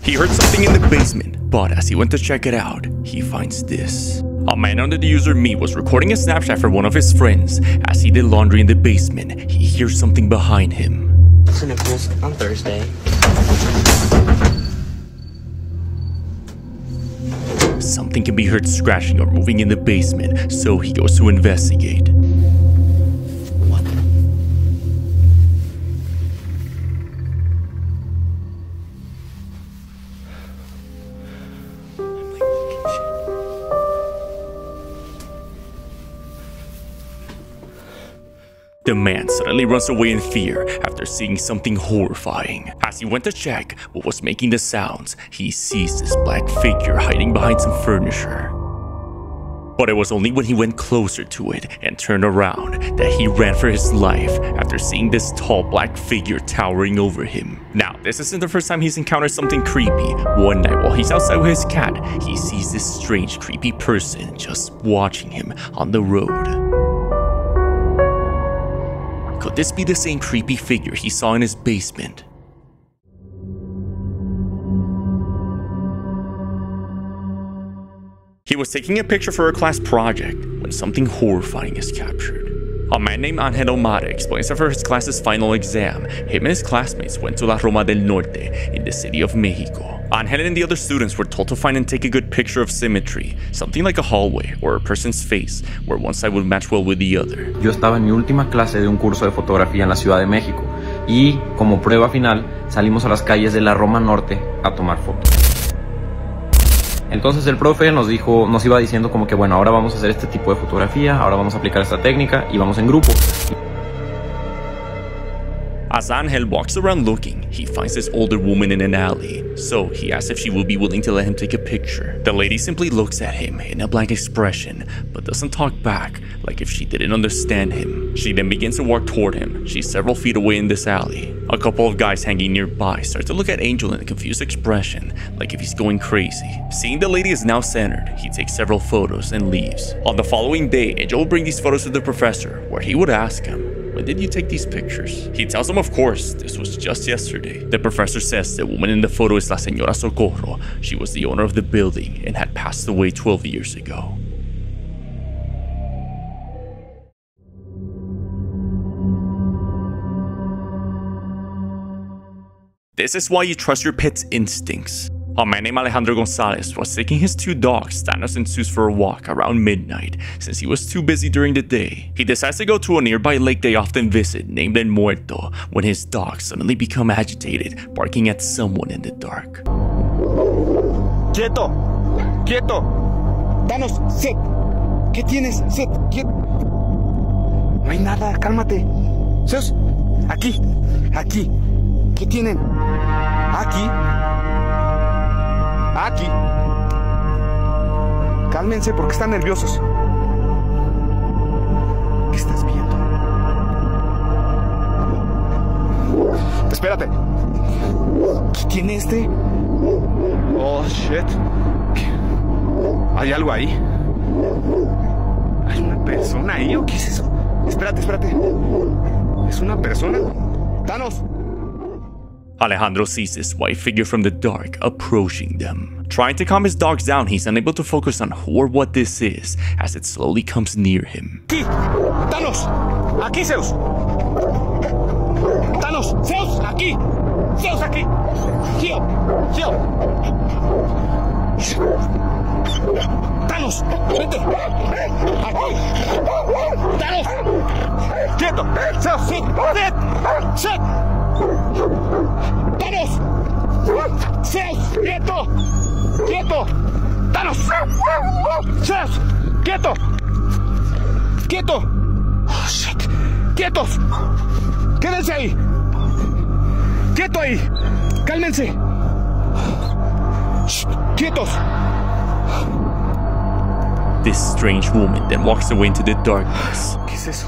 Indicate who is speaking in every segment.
Speaker 1: He heard something in the basement, but as he went to check it out, he finds this. A man under the user Me was recording a Snapchat for one of his friends. As he did laundry in the basement, he hears something behind him.
Speaker 2: Nichols on Thursday.
Speaker 1: Something can be heard scratching or moving in the basement, so he goes to investigate.
Speaker 2: What?
Speaker 1: The man suddenly runs away in fear after seeing something horrifying. As he went to check what was making the sounds, he sees this black figure hiding behind some furniture. But it was only when he went closer to it and turned around that he ran for his life after seeing this tall black figure towering over him. Now, this isn't the first time he's encountered something creepy. One night while he's outside with his cat, he sees this strange creepy person just watching him on the road. Could this be the same creepy figure he saw in his basement? He was taking a picture for a class project when something horrifying is captured. A man named Angel Omar explains that for his class's final exam, him and his classmates went to La Roma del Norte in the city of Mexico. Angel and the other students were told to find and take a good picture of symmetry, something like a hallway or a person's face, where one side would match well with the other.
Speaker 3: Yo estaba en mi última clase de un curso de fotografía en la Ciudad de México y, como prueba final, salimos a las calles de la Roma Norte a tomar fotos. Entonces el profe nos iba diciendo como que bueno, ahora vamos a hacer este tipo de fotografía, ahora vamos a aplicar esta técnica y vamos en grupo.
Speaker 1: As Angel walks around looking, he finds this older woman in an alley, so he asks if she will be willing to let him take a picture. The lady simply looks at him in a blank expression, but doesn't talk back, like if she didn't understand him. She then begins to walk toward him. She's several feet away in this alley. A couple of guys hanging nearby start to look at Angel in a confused expression, like if he's going crazy. Seeing the lady is now centered, he takes several photos and leaves. On the following day, Angel will bring these photos to the professor, where he would ask him, "When did you take these pictures?" He tells him of course, this was just yesterday. The professor says the woman in the photo is La Señora Socorro. She was the owner of the building and had passed away 12 years ago. This is why you trust your pet's instincts. A man named Alejandro Gonzalez was taking his two dogs, Thanos and Zeus, for a walk around midnight since he was too busy during the day. He decides to go to a nearby lake they often visit named El Muerto when his dogs suddenly become agitated, barking at someone in the dark.
Speaker 4: ¡Quieto! ¡Quieto! ¡Thanos! ¡Set! ¿Qué tienes? ¡Set! ¡Quieto! No hay nada, cálmate. Zeus, aquí, aquí. ¿Qué tienen? Aquí. Aquí. Cálmense porque están nerviosos. ¿Qué estás viendo? Espérate. ¿Qué tiene este? Oh, shit. ¿Hay algo ahí? ¿Hay una persona ahí o qué es eso? Espérate, espérate. ¿Es una persona? ¡Thanos!
Speaker 1: Alejandro sees this white figure from the dark approaching them. Trying to calm his dogs down, he's unable to focus on who or what this is as it slowly comes near him.
Speaker 4: ¡Aquí! ¡Thanos! ¡Aquí, Zeus! ¡Thanos! ¡Zeus! ¡Aquí! ¡Zeus, aquí! ¡Gio! ¡Gio! ¡Thanos! ¡Vete! ¡Aquí! ¡Thanos! ¡Quieto! ¡Zeus! ¡Sit! ¡Sit! ¡Sit! ¡Thanos! ¡Zeus! ¡Quieto! ¡Quieto! ¡Thanos! ¡Zeus! ¡Quieto! ¡Quieto! ¡Oh, shit! ¡Quietos! ¡Quédense ahí! ¡Quieto ahí! ¡Cálmense! Shh, ¡quietos!
Speaker 1: This strange woman then walks away into the darkness.
Speaker 4: ¿Qué es eso?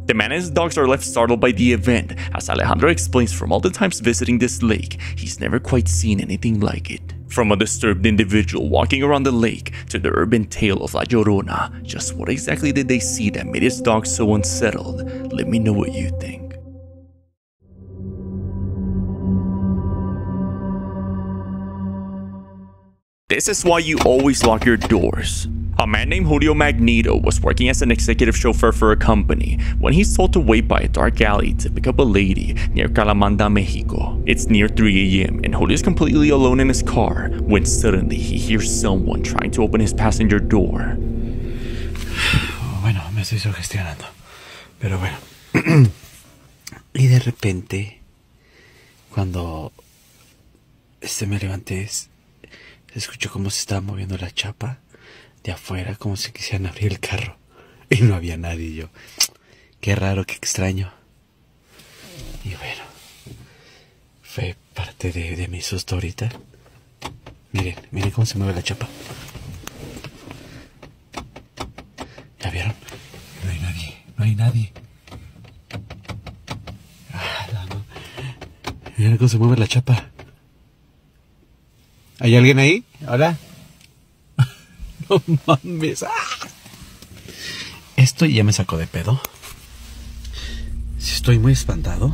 Speaker 1: The man and his dogs are left startled by the event, as Alejandro explains from all the times visiting this lake, he's never quite seen anything like it. From a disturbed individual walking around the lake to the urban tale of La Llorona, just what exactly did they see that made his dogs so unsettled? Let me know what you think. This is why you always lock your doors. A man named Julio Magneto was working as an executive chauffeur for a company when he's told to wait by a dark alley to pick up a lady near Calamanda, Mexico. It's near 3 a.m. and Julio's completely alone in his car when suddenly he hears someone trying to open his passenger door.
Speaker 5: Bueno, me estoy sugestionando, pero bueno. Y de repente, cuando me levanté, se escuchó cómo se estaba moviendo la chapa de afuera, como si quisieran abrir el carro. Y no había nadie. Y yo, qué raro, qué extraño. Y bueno, fue parte de mi susto ahorita. Miren cómo se mueve la chapa. ¿Ya vieron? No hay nadie. No. Miren cómo se mueve la chapa. ¿Hay alguien ahí? ¿Hola? No mames. Esto ya me sacó de pedo. Si estoy muy espantado.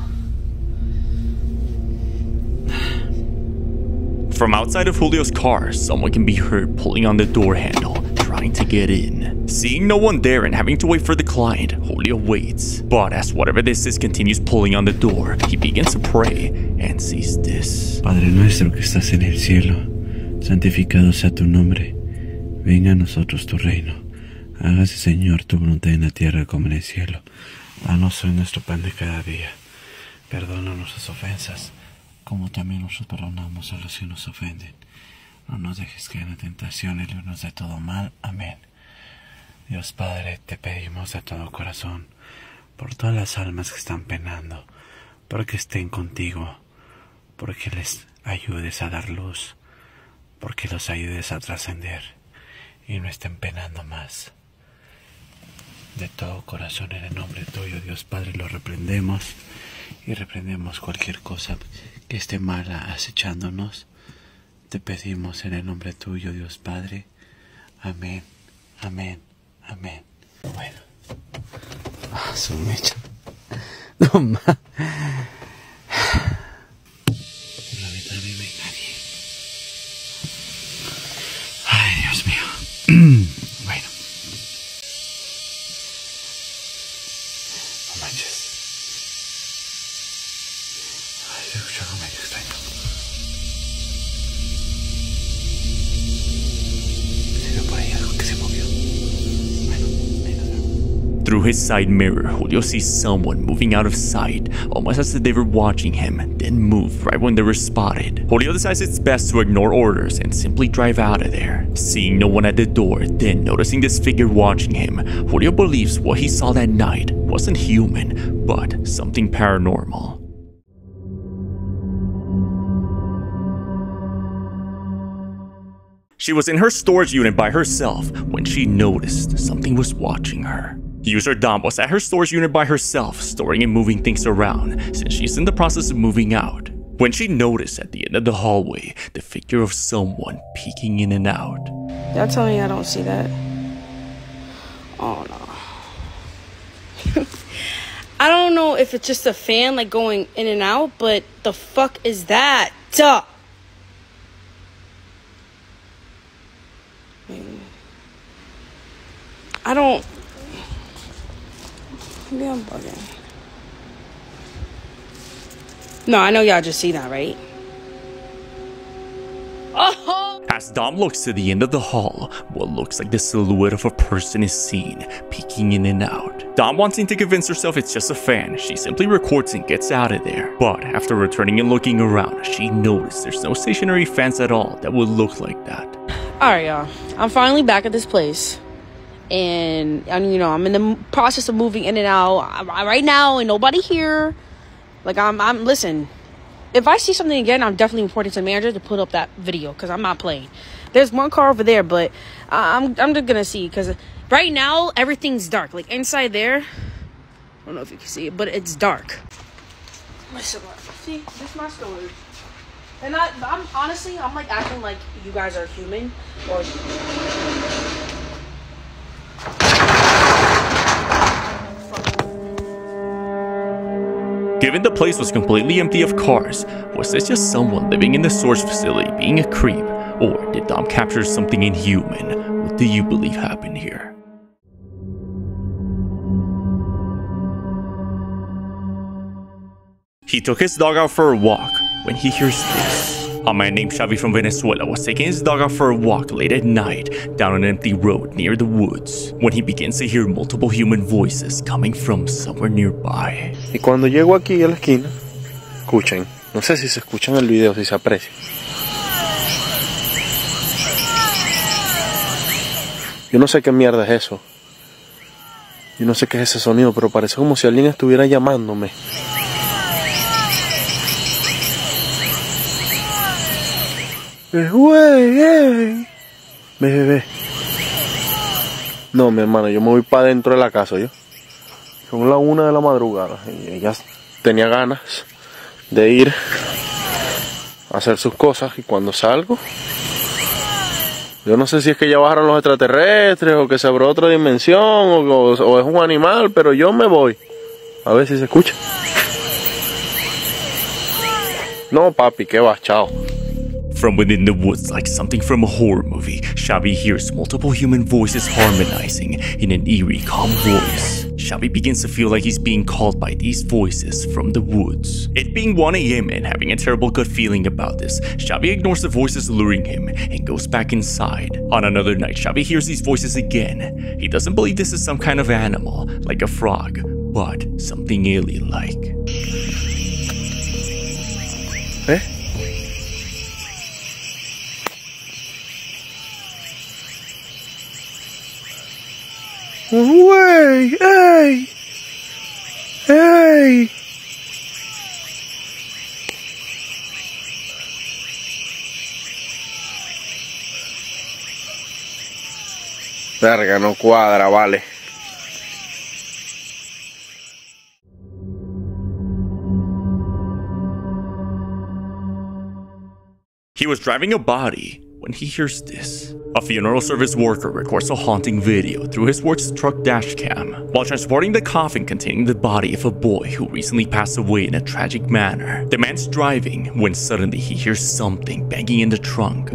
Speaker 1: From outside of Julio's car, someone can be heard pulling on the door handle, trying to get in. Seeing no one there and having to wait for the client, Julio waits. But as whatever this is continues pulling on the door, he begins to pray and sees this.
Speaker 5: Padre nuestro que estás en el cielo, santificado sea tu nombre. Venga a nosotros tu reino. Hágase, Señor, tu voluntad en la tierra como en el cielo. Danos hoy nuestro pan de cada día. Perdona nuestras ofensas, como también nosotros perdonamos a los que nos ofenden. No nos dejes caer en la tentación y líbranos de todo mal. Amén. Dios Padre, te pedimos de todo corazón, por todas las almas que están penando, porque estén contigo, porque les ayudes a dar luz, porque los ayudes a trascender y no estén penando más. De todo corazón, en el nombre tuyo, Dios Padre, lo reprendemos y reprendemos cualquier cosa que esté mala acechándonos. Te pedimos en el nombre tuyo, Dios Padre. Amén, amén, amén. Bueno. Su mecha. No más. La mitad no hay nadie. Ay, Dios mío. Bueno. No manches. Ay, se escucha algo medio extraño. Se ve por ahí algo que se movió. Bueno, venga.
Speaker 1: Through his side mirror, Julio sees someone moving out of sight, almost as if they were watching him, then move right when they were spotted. Julio decides it's best to ignore orders and simply drive out of there. Seeing no one at the door, then noticing this figure watching him, Julio believes what he saw that night wasn't human, but something paranormal. She was in her storage unit by herself when she noticed something was watching her. User Dom was at her storage unit by herself, storing and moving things around, since she's in the process of moving out, when she noticed at the end of the hallway the figure of someone peeking in and out.
Speaker 6: Y'all tell me I don't see that. Oh no. I don't know if it's just a fan like going in and out, but the fuck is that? Duh. I don't. Maybe I'm bugging. No, I know y'all just see that, right? Oh!
Speaker 1: As Dom looks to the end of the hall, what looks like the silhouette of a person is seen, peeking in and out. Dom, wanting to convince herself it's just a fan, she simply records and gets out of there. But after returning and looking around, she noticed there's no stationary fans at all that would look like that.
Speaker 6: Alright, y'all. I'm finally back at this place. And you know, I'm in the process of moving in and out right now, and nobody here. Like, I'm listen, if I see something again, I'm definitely reporting to the manager to put up that video, because I'm not playing. There's one car over there, but I'm just gonna see, because right now everything's dark. Like inside there, I don't know if you can see it, but it's dark. Listen, see, this is my storage. And I'm honestly, I'm like acting like you guys are human, or
Speaker 1: Given the place was completely empty of cars, was this just someone living in the storage facility being a creep, Or did Dom capture something inhuman? What do you believe happened here? He took his dog out for a walk when he hears this. A man named Xavi from Venezuela was taking his dog out for a walk late at night down an empty road near the woods when he begins to hear multiple human voices coming from somewhere nearby.
Speaker 7: Y cuando llego aquí a la esquina, escuchen, no sé si se escucha en el video, si se aprecia. Yo no sé qué mierda es eso. Yo no sé qué es ese sonido, pero parece como si alguien estuviera llamándome. Güey, ve. No, mi hermano, yo me voy para adentro de la casa, yo. Son las 1 de la madrugada y ella tenía ganas de ir a hacer sus cosas y cuando salgo, yo no sé si es que ya bajaron los extraterrestres o que se abrió otra dimensión o es un animal, pero yo me voy. A ver si se escucha. No, papi, ¿qué va? Chao.
Speaker 1: From within the woods, like something from a horror movie, Xavi hears multiple human voices harmonizing in an eerie, calm voice. Xavi begins to feel like he's being called by these voices from the woods. It being 1 a.m. and having a terrible gut feeling about this, Xavi ignores the voices luring him and goes back inside. On another night, Xavi hears these voices again. He doesn't believe this is some kind of animal, like a frog, but something alien-like.
Speaker 7: ¿Eh? Güey, ¡ey! Verga, no cuadra, vale.
Speaker 1: He was driving a body when he hears this. A funeral service worker records a haunting video through his work's truck dash cam while transporting the coffin containing the body of a boy who recently passed away in a tragic manner. The man's driving when suddenly he hears something banging in the trunk.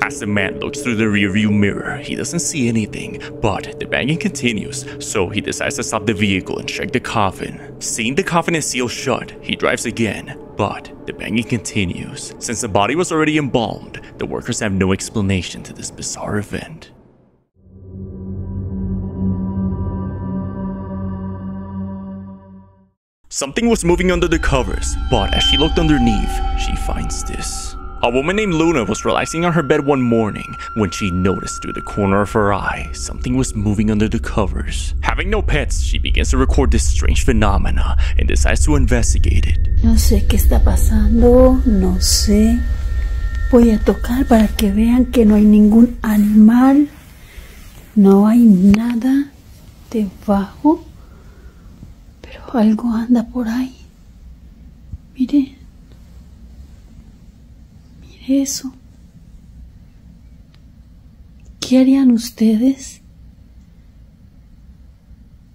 Speaker 1: As the man looks through the rearview mirror, he doesn't see anything, but the banging continues, so he decides to stop the vehicle and check the coffin. Seeing the coffin is sealed shut, he drives again, but the banging continues. Since the body was already embalmed, the workers have no explanation to this bizarre event. Something was moving under the covers, but as she looked underneath, she finds this. A woman named Luna was relaxing on her bed one morning when she noticed through the corner of her eye something was moving under the covers. Having no pets, she begins to record this strange phenomena and decides to investigate it.
Speaker 8: No sé qué está pasando, no sé. Voy a tocar para que vean que no hay ningún animal, no hay nada debajo. Pero algo anda por ahí. Mire. Mire eso. ¿Qué harían ustedes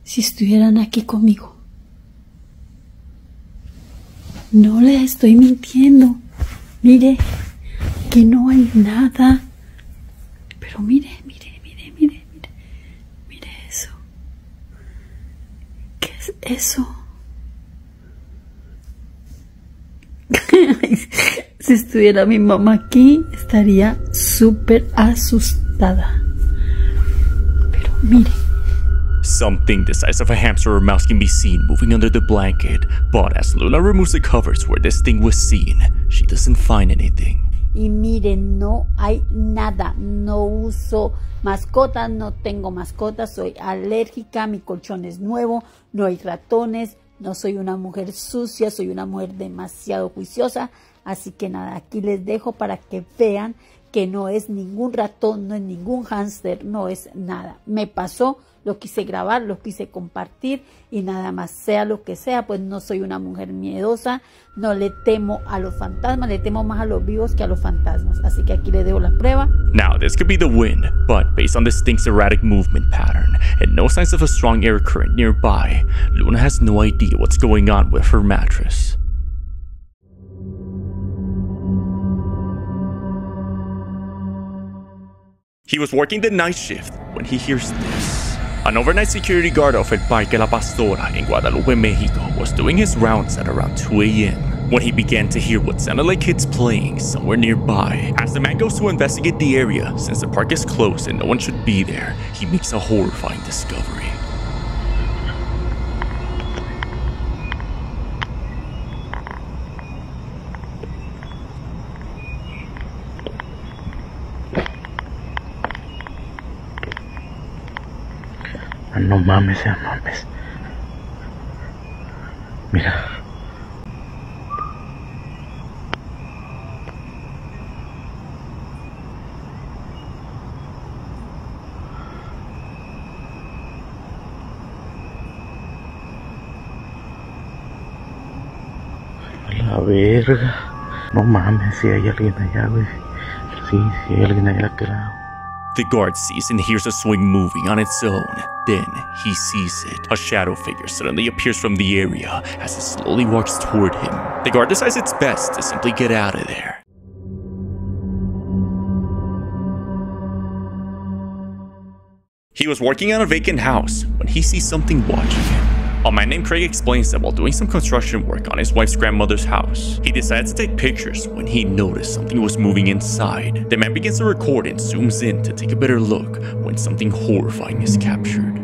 Speaker 8: si estuvieran aquí conmigo? No les estoy mintiendo. Mire, que no hay nada. Pero mire, mire, mire, mire, mire. Mire eso. ¿Qué es eso? Si estuviera mi mamá aquí, estaría súper asustada. Pero mire.
Speaker 1: Something the size of a hamster or mouse can be seen moving under the blanket, but as Luna removes the covers where this thing was seen, she doesn't find anything.
Speaker 8: Y miren, no hay nada, no uso mascotas, no tengo mascotas, soy alérgica, mi colchón es nuevo, no hay ratones, no soy una mujer sucia, soy una mujer demasiado juiciosa, así que nada, aquí les dejo para que vean que no es ningún ratón, no es ningún hámster, no es nada. Me pasó, lo quise grabar, lo quise compartir y nada más, sea lo que sea, pues no soy una mujer miedosa, no le temo a los fantasmas, le temo más a los vivos que a los fantasmas, así que aquí le dejo la prueba.
Speaker 1: Now, this could be the wind, but based on this thing's erratic movement pattern and no signs of a strong air current nearby, Luna has no idea what's going on with her mattress. He was working the night shift when he hears this. An overnight security guard of El Parque La Pastora in Guadalupe, Mexico was doing his rounds at around 2 a.m. when he began to hear what sounded like kids playing somewhere nearby. As the man goes to investigate the area, since the park is closed and no one should be there, he makes a horrifying discovery.
Speaker 5: No mames, ya mames. Mira. A la verga. No mames, si hay alguien allá, güey. Sí, si hay alguien allá que lado.
Speaker 1: The guard sees and hears a swing moving on its own. Then, he sees it. A shadow figure suddenly appears from the area as it slowly walks toward him. The guard decides it's best to simply get out of there. He was working on a vacant house when he sees something watching him. A man named Craig explains that while doing some construction work on his wife's grandmother's house, he decides to take pictures when he noticed something was moving inside. The man begins to record and zooms in to take a better look when something horrifying is captured.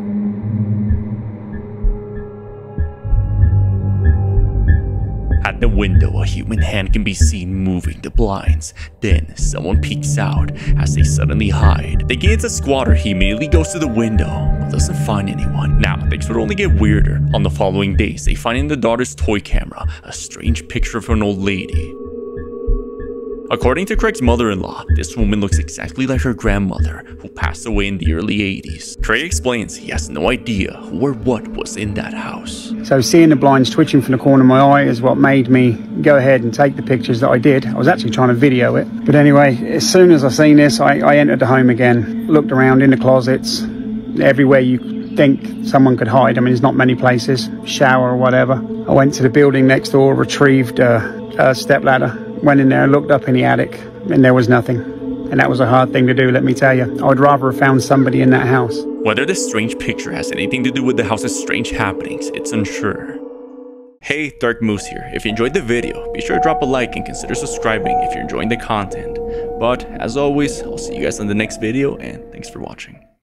Speaker 1: At the window, a human hand can be seen moving the blinds. Then, someone peeks out as they suddenly hide. Thinking it's a squatter, he immediately goes to the window, but doesn't find anyone. Now, things would only get weirder. On the following days, they find in the daughter's toy camera a strange picture of an old lady. According to Craig's mother-in-law, this woman looks exactly like her grandmother, who passed away in the early 80s. Craig explains he has no idea who or what was in that house.
Speaker 9: So seeing the blinds twitching from the corner of my eye is what made me go ahead and take the pictures that I did. I was actually trying to video it. But anyway, as soon as I seen this, I entered the home again, looked around in the closets, everywhere you think someone could hide. I mean, there's not many places, shower or whatever. I went to the building next door, retrieved a step ladder. Went in there, looked up in the attic, and there was nothing. And that was a hard thing to do, let me tell you. I'd rather have found somebody in that house.
Speaker 1: Whether this strange picture has anything to do with the house's strange happenings, it's unsure. Hey, Dark Moose here. If you enjoyed the video, be sure to drop a like and consider subscribing if you're enjoying the content. But as always, I'll see you guys in the next video, and thanks for watching.